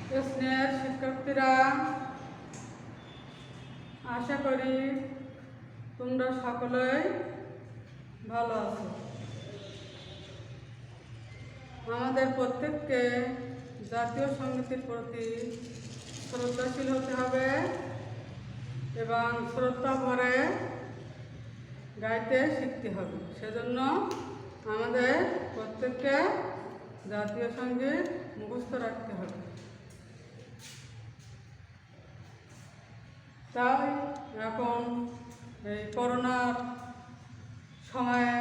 স্নেহের শিক্ষার্থীরা, আশা করি তোমরা সকলেই ভালো আছো। আমাদের প্রত্যেককে জাতীয় সঙ্গীতের প্রতি শ্রদ্ধাশীল হতে হবে এবং শ্রদ্ধা ভরে গাইতে শিখতে হবে। সেজন্য আমাদের প্রত্যেককে জাতীয় সঙ্গীত মুখস্থ রাখতে হবে। তাই এখন এই করোনার সময়ে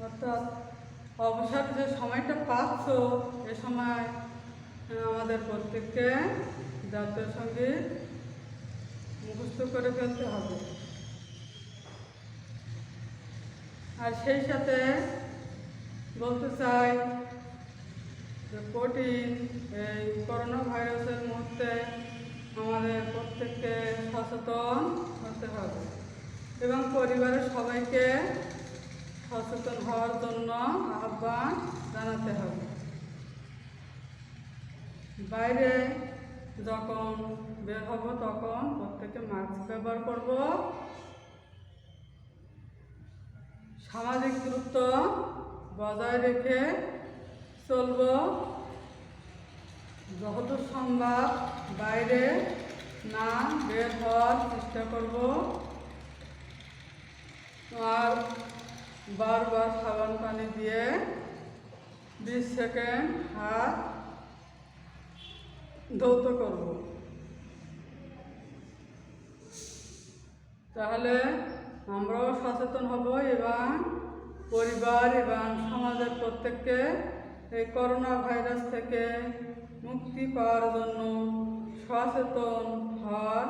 অর্থাৎ অবসর যে সময়টা পাচ্ছ এ সময় আমাদের প্রত্যেককে জাতীয় সঙ্গীত মুখস্থ করে ফেলতে হবে। আর সেই সাথে বলতে চাই যে কঠিন এই করোনা ভাইরাসের মুহূর্তে আমাদের প্রত্যেককে সচেতন হতে হবে এবং পরিবারের সবাইকে সচেতন হওয়ার জন্য আহ্বান জানাতে হবে। বাইরে যখন বের হব তখন প্রত্যেকে মাস্ক ব্যবহার করব, সামাজিক দূরত্ব বজায় রেখে চলব, যতদূর সম্ভব বাইরে না বের হওয়ার চেষ্টা করব, আর বারবার সাবান পানি দিয়ে 20 সেকেন্ড হাত ধৌত করব। তাহলে আমরাও সচেতন হব এবং পরিবার এবং সমাজের প্রত্যেককে এই করোনা ভাইরাস থেকে মুক্তি পাওয়ার জন্য সচেতন হওয়ার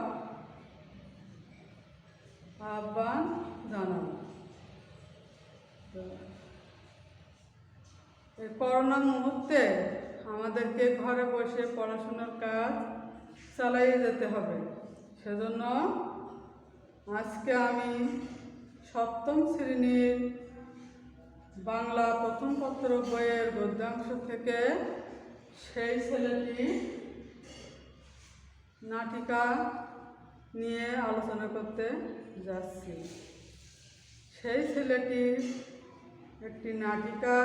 আহ্বান জানাব। এই করোনা মুহূর্তে আমাদেরকে ঘরে বসে পড়াশোনার কাজ চালিয়ে যেতে হবে। সেজন্য আজকে আমি সপ্তম শ্রেণীর বাংলা প্রথম পত্র বইয়ের গদ্যাংশ থেকে সেই ছেলেটি নাটিকা নিয়ে আলোচনা করতে যাচ্ছি। সেই ছেলেটি একটি নাটিকা,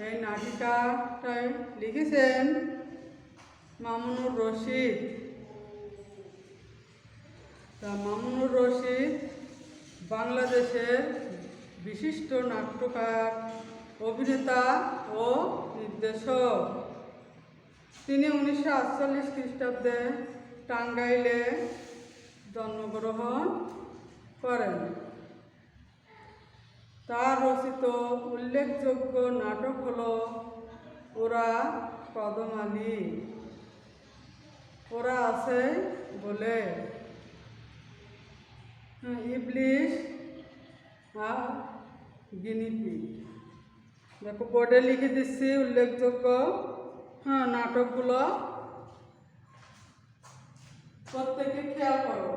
এই নাটিকাটাই লিখেছেন মামুনুর রশিদ। তা মামুনুর রশিদ বাংলাদেশের বিশিষ্ট নাট্যকার, অভিনেতা ও নির্দেশক। তিনি 1948 খ্রিস্টাব্দে টাঙ্গাইলে জন্মগ্রহণ করেন। তার রচিত উল্লেখযোগ্য নাটক হল ওরা কদম আলী, ওরা আছে বলে, ইবলিশ আর গিনিপিগ। দেখো বোর্ডে লিখে দিচ্ছি উল্লেখযোগ্য নাটকগুলো, প্রত্যেকে খেয়াল করো।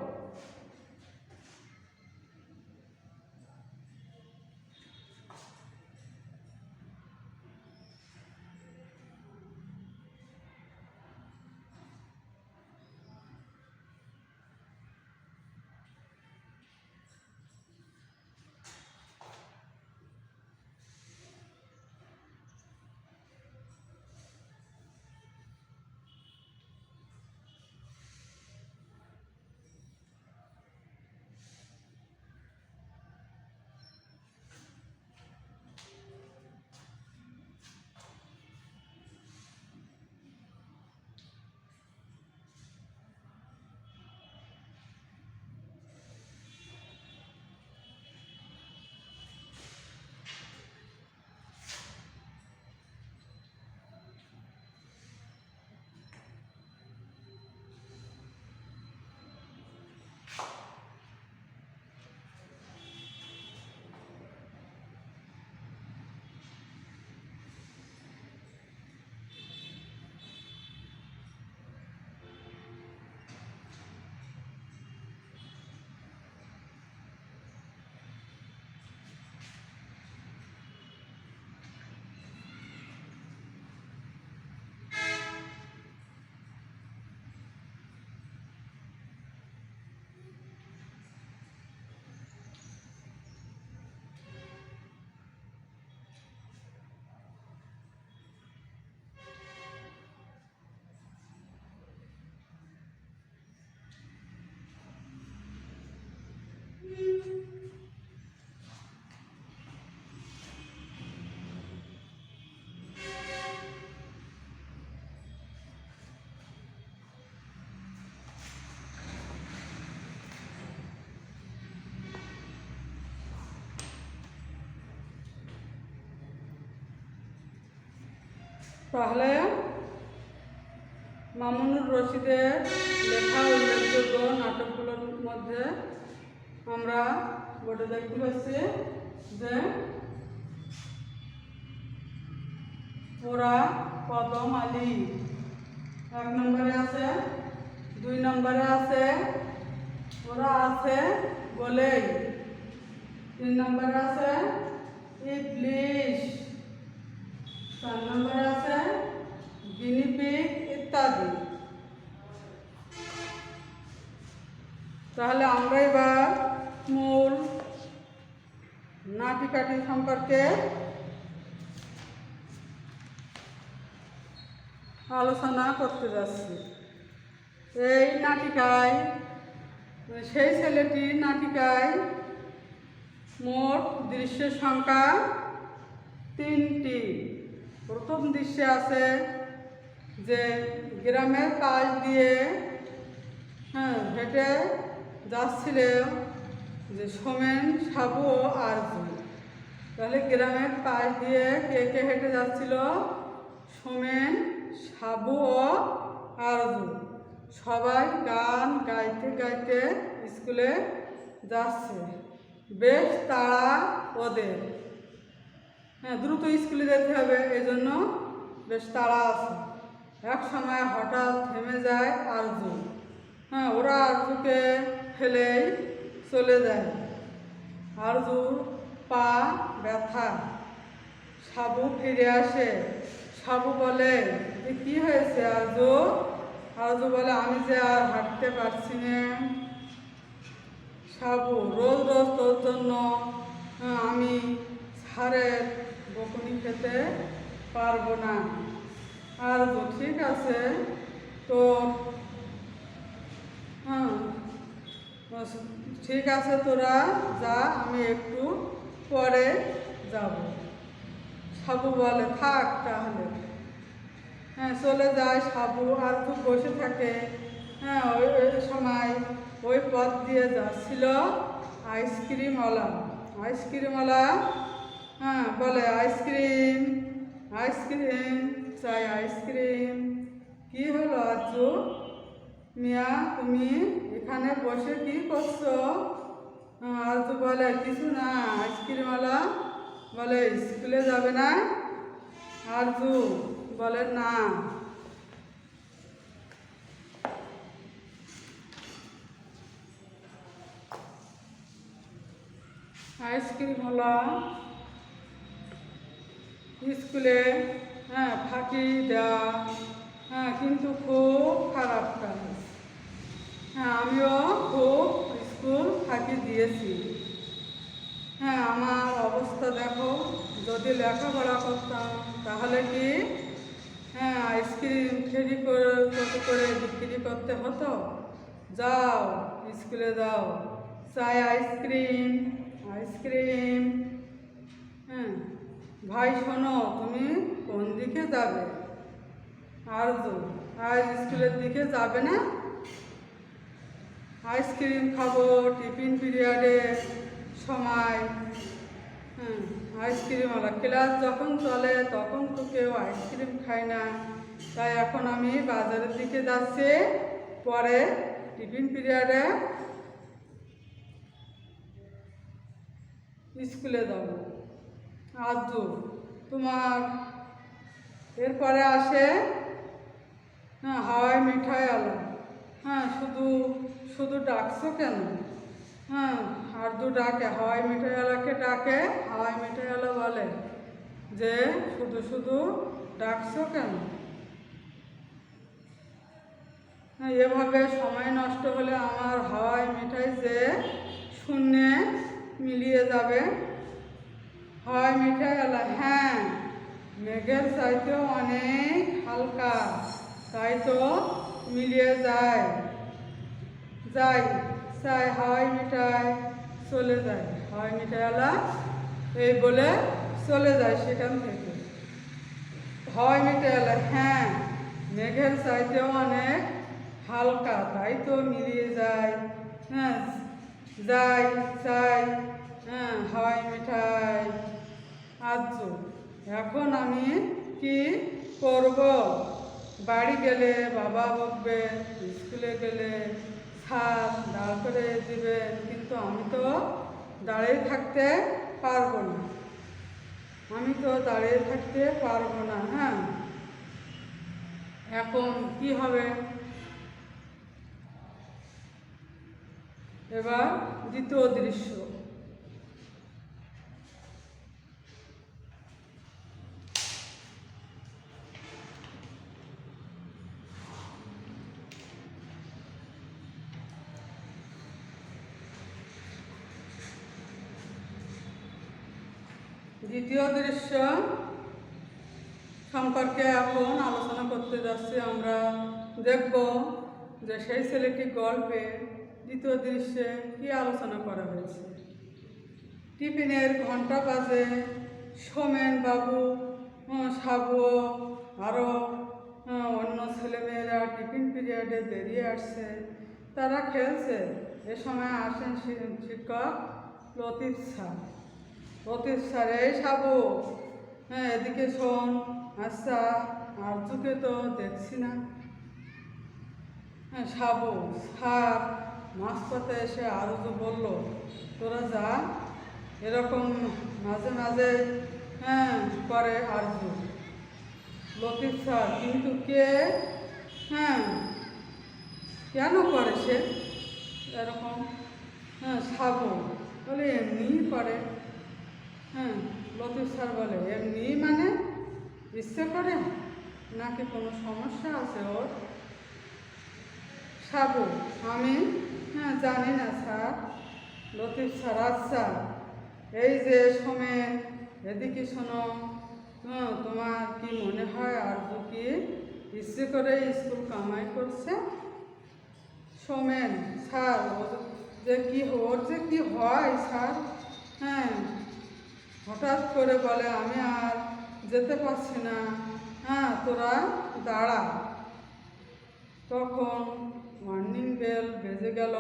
তাহলে মামুনুর রশিদের লেখা উল্লেখযোগ্য নাটকগুলোর মধ্যে আমরা বোর্ডে দেখতে পাচ্ছি যে ওরা কদম আলী 1 নম্বরে আছে, 2 নম্বরে আছে ওরা আছে বলেই, 3 নম্বরে আছে ইবলিশ, 4 নম্বরে আছে গিনিপিগ ইত্যাদি। তাহলে আমরা এবার মূল নাটিকাটি সম্পর্কে আলোচনা করতে যাচ্ছি। এই নাটিকায় সেই ছেলেটির নাটিকায় মোট দৃশ্যের সংখ্যা 3টি। প্রথম দৃশ্যে আছে যে গ্রামের পাশ দিয়ে হেঁটে যাচ্ছিল যে সোমেন, সাবু ও আরজু। তাহলে গ্রামের পাশ দিয়ে কে কে হেঁটে যাচ্ছিল? সোমেন, সাবু ও আরজু। সবাই গান গাইতে গাইতে স্কুলে যাচ্ছে। বেশ তাড়া ওদের, দ্রুত স্কুলে যেতে হবে, এই জন্য বেশ তাড়া আছে। এক সময় হঠাৎ থেমে যায় আরজু। ওরা আরজুকে ফেলেই চলে যায়। আরজুর পা ব্যথা। সাবু ফিরে আসে। সাবু বলে, কি হয়েছে আরজু? আরজু বলে, আমি যে আর হাঁটতে পারছি না। সাবু, রোজ রোজ তোর জন্য আমি ছাড়ের বকুনি খেতে পারবো না। আরজু, ঠিক আছে, তোর ঠিক আছে, তোরা যা, আমি একটু পরে যাব। সাবু বলে, থাক তাহলে। চলে যায় সাবু। আরজু বসে থাকে। ওই সময় ওই পথ দিয়ে যাচ্ছিল আইসক্রিমওয়ালা। আইসক্রিমওয়ালা বলে, আইসক্রিম, আইসক্রিম চাই, আইসক্রিম। কি হলো আরজু মিয়া, তুমি এখানে বসে কি করছো? আরজু বলে, কিছু না। আইসক্রিমওয়ালা বলে, স্কুলে যাবে না? আরজু বলে, না। আইসক্রিমওয়ালা স্কুলে ফাঁকি দেওয়া কিন্তু খুব খারাপ কাজ। আমিও খুব স্কুল ফাঁকি দিয়েছি। আমার অবস্থা দেখো, যদি লেখাপড়া করতাম তাহলে কি আইসক্রিম ফেরি করে বিক্রি করতে হতো? যাও স্কুলে যাও, চাই আইসক্রিম, আইসক্রিম। ভাই শোনো, তুমি কোন দিকে যাবে? আরজু, আজ স্কুলের দিকে যাবে না? আইসক্রিম খাবো টিফিন পিরিয়ডের সময়। আইসক্রিমওয়ালা, ক্লাস যখন চলে তখন তো কেউ আইসক্রিম খায় না, তাই এখন আমি বাজারের দিকে যাচ্ছি, পরে টিফিন পিরিয়ডে স্কুলে যাব। আরজু, তোমার এরপরে আসে হাওয়াই মিঠাইওয়ালা। শুধু শুধু ডাকছো কেন? আরজু ডাকে, হাওয়াই মিঠাইওয়ালাকে ডাকে। হাওয়াই মিঠাইওয়ালা বলে যে, শুধু শুধু ডাকছো কেন? এভাবে সময় নষ্ট হলে আমার হাওয়াই মিঠাই যে শূন্যে মিলিয়ে যাবে। হাওয়াই মিঠাইওয়ালা, হ্যাঁ, মেঘের চাইতেও অনেক হালকা, তাই তো মিলিয়ে যায়। যাই, চাই হাওয়াই মিঠাই, চলে যায়। হাওয়াই মিঠাইওয়ালা এই বলে চলে যায় সেখান থেকে। হাওয়াই মিঠাইওয়ালা, হ্যাঁ, মেঘের চাইতেও অনেক হালকা, তাই তো মিলিয়ে যায়। যাই, চাই হাওয়াই মিঠাই। আরজু, এখন আমি কি করব? বাড়ি গেলে বাবা বকবে, স্কুলে গেলে স্যার দাঁড় করে দিবেন, কিন্তু আমি তো দাঁড়িয়ে থাকতে পারবো না। হ্যাঁ, এখন কি হবে? এবার দ্বিতীয় দৃশ্য। দ্বিতীয় দৃশ্য সম্পর্কে এখন আলোচনা করতে যাচ্ছি। আমরা দেখব যে সেই ছেলেটি গল্পে দ্বিতীয় দৃশ্যে কী আলোচনা করা হয়েছে। টিফিনের ঘন্টা বাজে। সোমেন বাবু, সাবু আরও অন্য ছেলেমেয়েরা টিফিন পিরিয়ডে বেরিয়ে আসছে। তারা খেলছে। এ সময় আসেন শিক্ষক লতিফ স্যার। এই সাবু, হ্যাঁ এদিকে শোন। আচ্ছা, আরজুকে তো দেখছি না। হ্যাঁ সাবু, স্যার মাঝপথে এসে আরজু বলল, তোরা যা। এরকম মাঝে মাঝে করে আরজু। লতিফ স্যার, কিন্তু কে? হ্যাঁ, কেন করে সে এরকম? সাবু বলে, এমনিই করে। লতিফ স্যার বলে, এমনি মানে ইচ্ছে করে নাকি কোনো সমস্যা আছে ওর? সাবু, আমি জানি না স্যার। লতিফ স্যার, আচ্ছা এই যে সোমেন, এদিকে শোনো। তোমার কি মনে হয় আরজু কি ইচ্ছে করে স্কুল কামাই করছে? সোমেন, স্যার ওর যে কি হয় স্যার? হঠাৎ করে বলে, আমি আর যেতে পারছি না, তোরা দাঁড়া। তখন মর্নিং বেল বেজে গেল।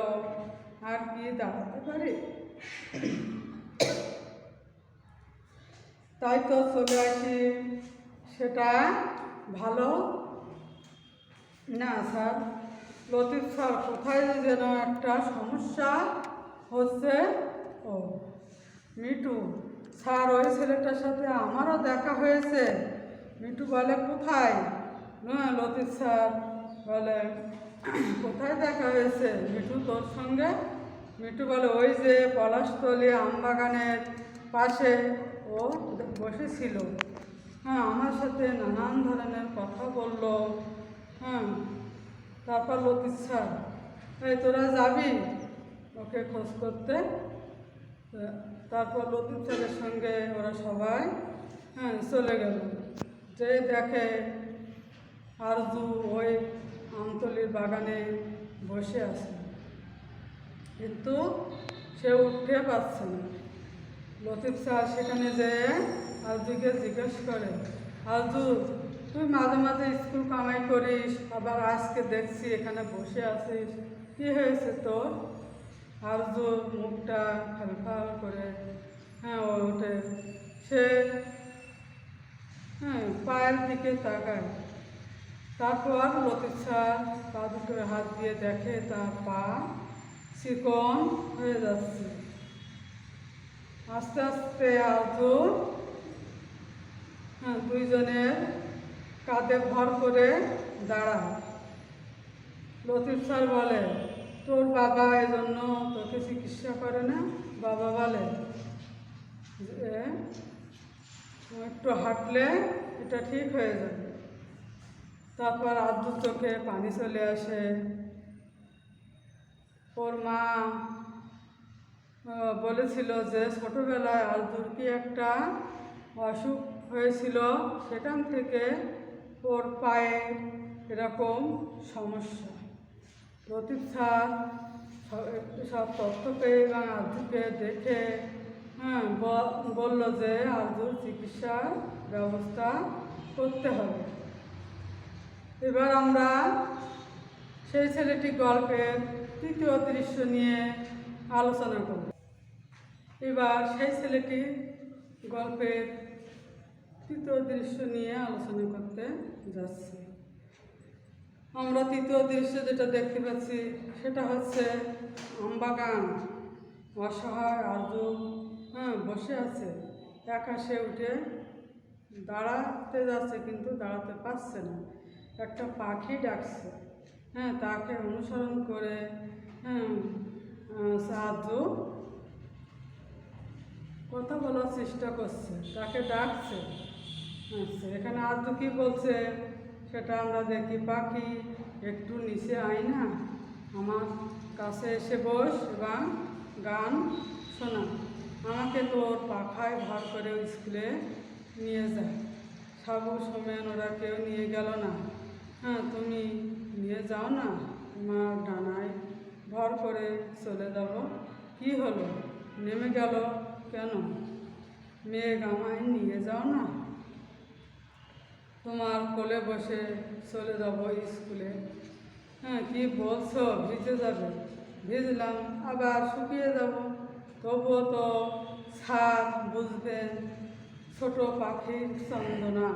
আর কি দাঁড়াতে পারি? তাই তো চলে আসি। সেটা ভালো না স্যার। লতিফ স্যার, কোথায় যেন একটা সমস্যা হচ্ছে। ও মিঠু স্যার, ওই ছেলেটার সাথে আমারও দেখা হয়েছে। মিঠু বলে, কোথায়? লতিফ স্যার বলে, কোথায় দেখা হয়েছে মিঠু তোর সঙ্গে? মিঠু বলে, ওই যে পলাশতলী আমবাগানের পাশে ও বসেছিল। আমার সাথে নানান ধরনের কথা বলল। তারপর লতিফ স্যার, এই তোরা যাবি ওকে খোঁজ করতে? তারপর লতিফ স্যারের সঙ্গে ওরা সবাই চলে গেল। যে দেখে আরজু ওই আমতলির বাগানে বসে আছে, কিন্তু সে উঠতে পারছে না। লতিফ স্যার সেখানে যেয়ে আরজুকে জিজ্ঞেস করে, আরজু তুই মাঝে মাঝে স্কুল কামাই করিস, আবার আজকে দেখছি এখানে বসে আছিস, কী হয়েছে তোর? আরজু মুখটা ফাল করে ওঠে। সে পায়ের দিকে তাকায়। তারপর লতিফ স্যার পা দুটো হাত দিয়ে দেখে তার পা চিকন হয়ে যাচ্ছে। আস্তে আস্তে আরজু দুইজনের কাঁধে ভর করে দাঁড়ায়। লতিফ স্যার বলে, তোর বাবা এজন্য তোকে চিকিৎসা করে না? বাবা বলে যে একটু হাঁটলে এটা ঠিক হয়ে যাবে। তারপর আরজুর চোখে পানি চলে আসে। ওর মা বলেছিল যে ছোটোবেলায় আরজুর কি একটা অসুখ হয়েছিল, সেখান থেকে ওর পায়ে এরকম সমস্যা। লতিফ স্যার সব তথ্য পেয়ে এবং আরজুকে দেখে বলল যে আরজুর চিকিৎসার ব্যবস্থা করতে হবে। এবার আমরা সেই ছেলেটি গল্পের তৃতীয় দৃশ্য নিয়ে আলোচনা করব। এবার সেই ছেলেটি গল্পের তৃতীয় দৃশ্য নিয়ে আলোচনা করতে যাচ্ছি। আমরা তৃতীয় দৃশ্য যেটা দেখতে পাচ্ছি সেটা হচ্ছে আমবাগান। অসহায় আর্য বসে আছে, আকাশে উঠে দাঁড়াতে যাচ্ছে কিন্তু দাঁড়াতে পারছে না। একটা পাখি ডাকছে, তাকে অনুসরণ করে আর্য কথা বলার চেষ্টা করছে, তাকে ডাকছে। আচ্ছা, এখানে আর্য কি বলছে সেটা আমরা দেখি। পাখি একটু নিচে আয় না, আমার কাছে এসে বস এবং গান শোনা। আমাকে তোর পাখায় ভর করে স্কুলে নিয়ে যায়। সাবু সোমেন ওরা কেউ নিয়ে গেল না, তুমি নিয়ে যাও না, তোমার ডানায় ভর করে চলে যাব। কি হলো, নেমে গেল কেন? মেঘ আমায় নিয়ে যাও না, তোমার কোলে বসে চলে যাব স্কুলে। কি বলছো, ভিজে যাবে? ভিজলাম আবার শুকিয়ে যাব, তবুও তো স্যার বুঝবেন ছোট পাখির চন্দনা।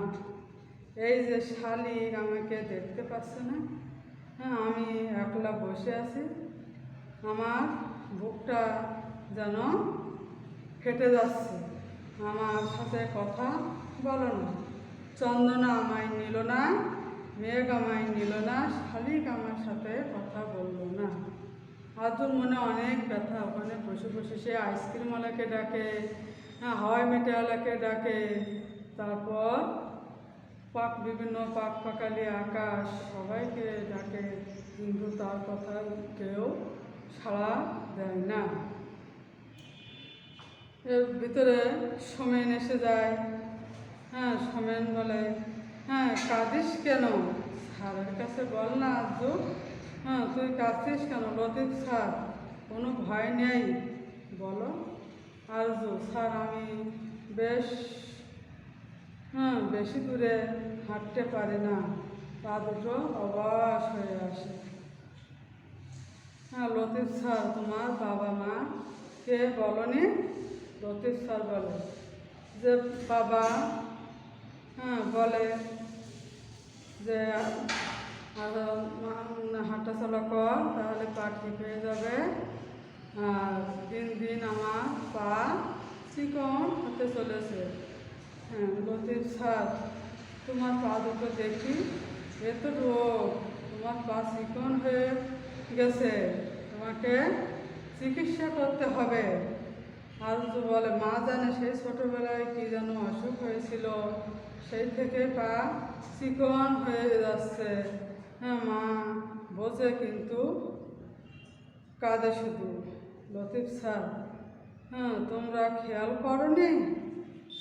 এই যে শালিক আমাকে দেখতে পাচ্ছে না, আমি একলা বসে আছি, আমার বুকটা যেন ফেটে যাচ্ছে। আমার সাথে কথা বলো না, চন্দনা আমায় নিল না, মেঘ আমায় নিল না, শালিক আমার সাথে কথা বলল না। আর্যর মনে অনেক ব্যথা। ওখানে বসে বসে সে আইসক্রিমওয়ালাকে ডাকে, হাওয়াই মিঠাইওয়ালাকে ডাকে, তারপর বিভিন্ন পাখালি আকাশ সবাইকে ডাকে, কিন্তু তার কথা কেউ সাড়া দেয় না। এর ভিতরে সোমেন এসে যায়। সোমেন বলে, কাঁদিস কেন? স্যারের কাছে বল না আর্য, তুই কাঁদছিস কেন? লতিফ স্যার, কোনো ভয় নেই, বলো। আর্য, স্যার আমি বেশি দূরে হাঁটতে পারি না, পা দুটো অবশ হয়ে আসে। লতিফ স্যার, তোমার বাবা মা কে বলনি? লতিফ স্যার বলে যে বাবা বলে যে হাঁটাচলা কর, তাহলে পা ঠিক হয়ে যাবে, আর দিন দিন আমার পা চিকন হতে চলেছে। লতিফ স্যার, তোমার পা দুটো দেখি, এত রোগ, তোমার পা চিকন হয়ে গেছে, তোমাকে চিকিৎসা করতে হবে। আর্য বলে, মা জানে সেই ছোটোবেলায় কী যেন অসুখ হয়েছিল, সেই থেকে পা চিকন হয়ে যাচ্ছে। মা বোঝে কিন্তু কাঁদে শুধু। লতিফ স্যার, তোমরা খেয়াল করনি?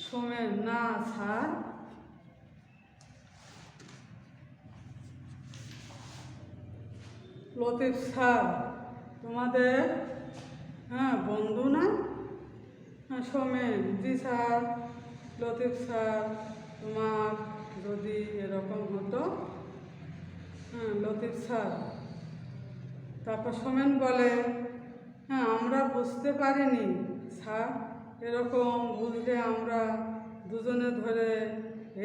সোমেন, না স্যার। লতিফ স্যার, তোমাদের বন্ধু না? সোমেন, জি স্যার। লতিফ স্যার, তোমার যদি এরকম হতো। লতিফ স্যার, তারপর সোমেন বলে, আমরা বুঝতে পারিনি স্যার, এরকম বুঝলে আমরা দুজনে ধরে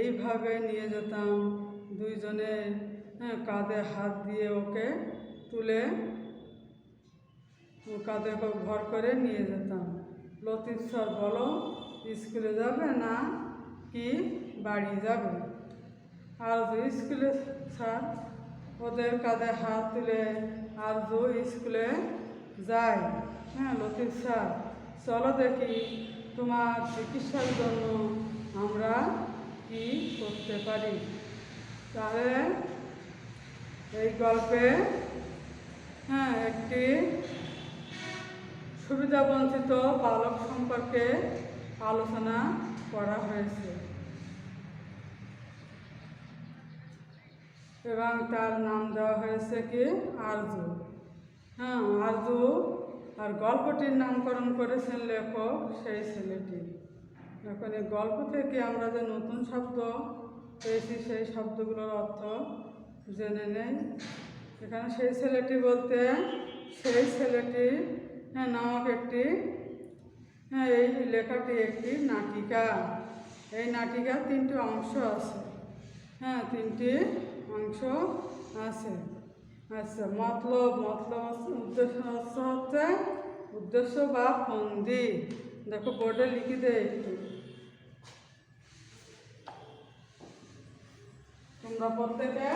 এইভাবে নিয়ে যেতাম, দুইজনে কাঁধে হাত দিয়ে ওকে তুলে কাঁধে ভর করে নিয়ে যেতাম। লতিফ স্যার, বলো স্কুলে যাবে না কি বাড়ি যাবে? আর্য, স্কুলে স্যার। ওদের কাঁধে হাত তুলে আর্য স্কুলে যায়। লতিফ স্যার, চলো দেখি তোমার চিকিৎসার জন্য আমরা কি করতে পারি। তাহলে এই গল্পে একটি সুবিধাবঞ্চিত বালক সম্পর্কে আলোচনা করা হয়েছে এবং তার নাম দেওয়া হয়েছে কি আর্য। আর্য, আর গল্পটির নামকরণ করেছেন লেখক সেই ছেলেটি। এখন এই গল্প থেকে আমরা যে নতুন শব্দ পেয়েছি সেই শব্দগুলোর অর্থ জেনে নেই। এখানে সেই ছেলেটি বলতে সেই ছেলেটি নামক একটি এই লেখাটি একটি নাটিকা। এই নাটিকার তিনটি অংশ আছে। হ্যাঁ, তিনটি অংশ আছে। আচ্ছা, মতলব হচ্ছে উদ্দেশ্য বা ফন্দি। দেখো বোর্ডে লিখে দেয় একটু, তোমরা প্রত্যেকে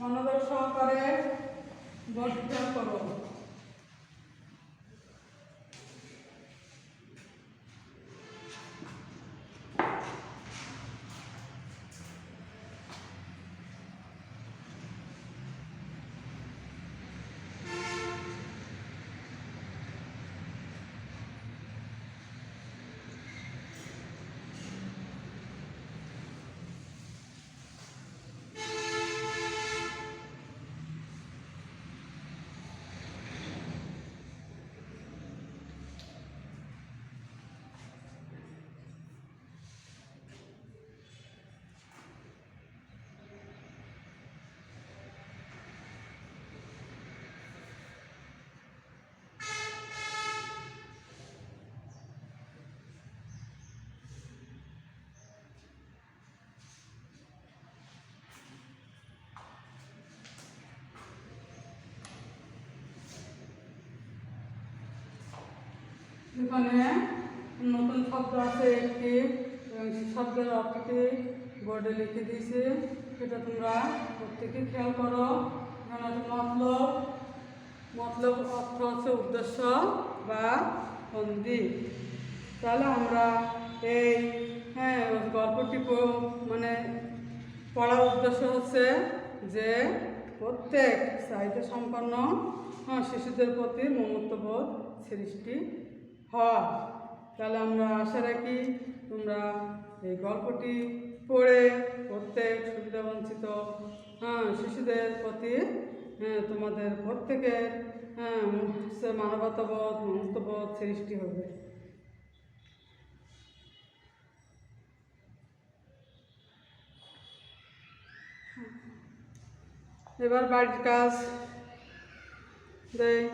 মনোযোগ সহকারে বোর্ডটা করো। এখানে নতুন শব্দ আছে একটি, এবং সেই শব্দের অর্থটি বোর্ডে লিখে দিয়েছে, সেটা তোমরা প্রত্যেকে খেয়াল করো। এখানে আছে মতলব। মতলব অর্থ হচ্ছে উদ্দেশ্য বা ফন্দি। তাহলে আমরা এই গল্পটি মানে পড়ার উদ্দেশ্য হচ্ছে যে প্রত্যেক চাহিদা সম্পন্ন শিশুদের প্রতি মমত্ববোধ সৃষ্টি হয়। তাহলে আমরা আশা রাখি তোমরা এই গল্পটি পড়ে প্রত্যেক সুবিধাবঞ্চিত শিশুদের প্রতি তোমাদের প্রত্যেকের মানবতাবোধ মমত্ববোধ সৃষ্টি হবে। এবার বাড়ির কাজ দেয়।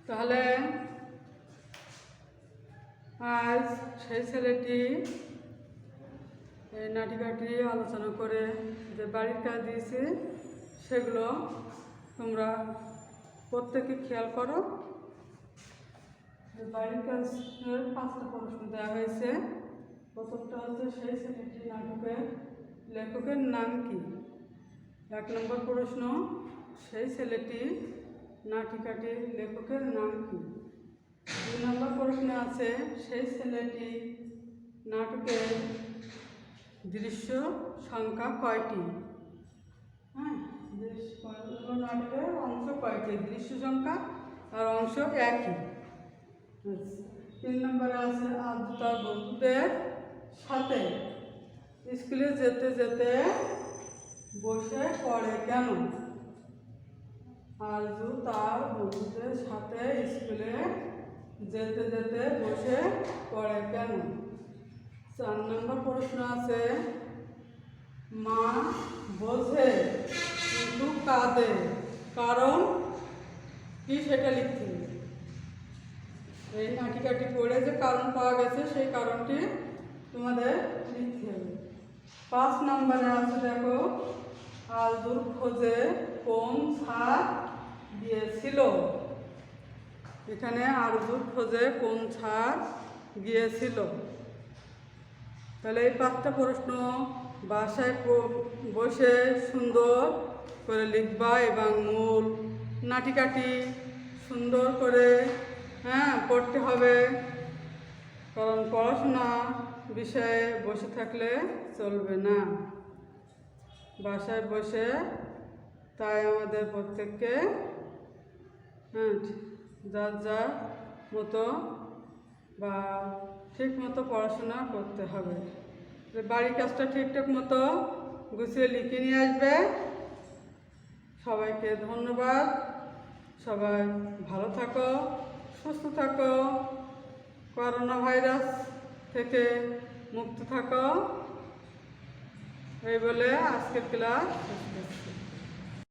তাহলে আজ সেই ছেলেটি এই নাটিকাটি আলোচনা করে যে বাড়ির কাজ দিয়েছে সেগুলো তোমরা প্রত্যেকে খেয়াল করো। বাড়ির কাজের 5টা প্রশ্ন দেওয়া হয়েছে। প্রথমটা হচ্ছে সেই ছেলেটি নাটকের লেখকের নাম কি। 1 নম্বর প্রশ্ন, সেই ছেলেটি নাটিকাটির লেখকের নাম কি। 2 নম্বর প্রশ্ন আছে সেই ছেলেটি নাটকের দৃশ্য সংখ্যা কয়টি। নাটকের অংশ কয়টি, দৃশ্য সংখ্যা আর অংশ একই। 3 নম্বরে আছে আরজু তার বন্ধুদের সাথে স্কুলে যেতে যেতে বসে পড়ে কেন। আরজু তার বন্ধুদের সাথে স্কুলে যেতে যেতে বসে পড়ে কেন। 4 নম্বর প্রশ্ন আছে মা বোঝে কিন্তু কাঁদে কারণ কি, সেটা লিখতে হবে। এই নাটিকাটি পড়ে যে কারণ পাওয়া গেছে সেই কারণটি তোমাদের লিখতে হবে। 5 নম্বরে আছে দেখো আরজুর খোঁজে কোন ছাদ গিয়েছিল। এখানে আরজুর খোঁজে কোন ছাদ গিয়েছিল। তাহলে এই 5টা প্রশ্ন বাসায় বসে সুন্দর করে লিখবা এবং মূল নাটিকাটি সুন্দর করে পড়তে হবে। কারণ পড়াশোনা বিষয়ে বসে থাকলে চলবে না, বাসায় বসে তাই আমাদের প্রত্যেককে যার যার মতো বা ঠিক মতো পড়াশোনা করতে হবে। বাড়ির কাজটা ঠিকঠাক মতো গুছিয়ে লিখে নিয়ে আসবে। সবাইকে ধন্যবাদ। সবাই ভালো থাকো, সুস্থ থাকো, করোনা ভাইরাস থেকে মুক্ত থাকো, এই বলে আজকের ক্লাস শেষ করছি।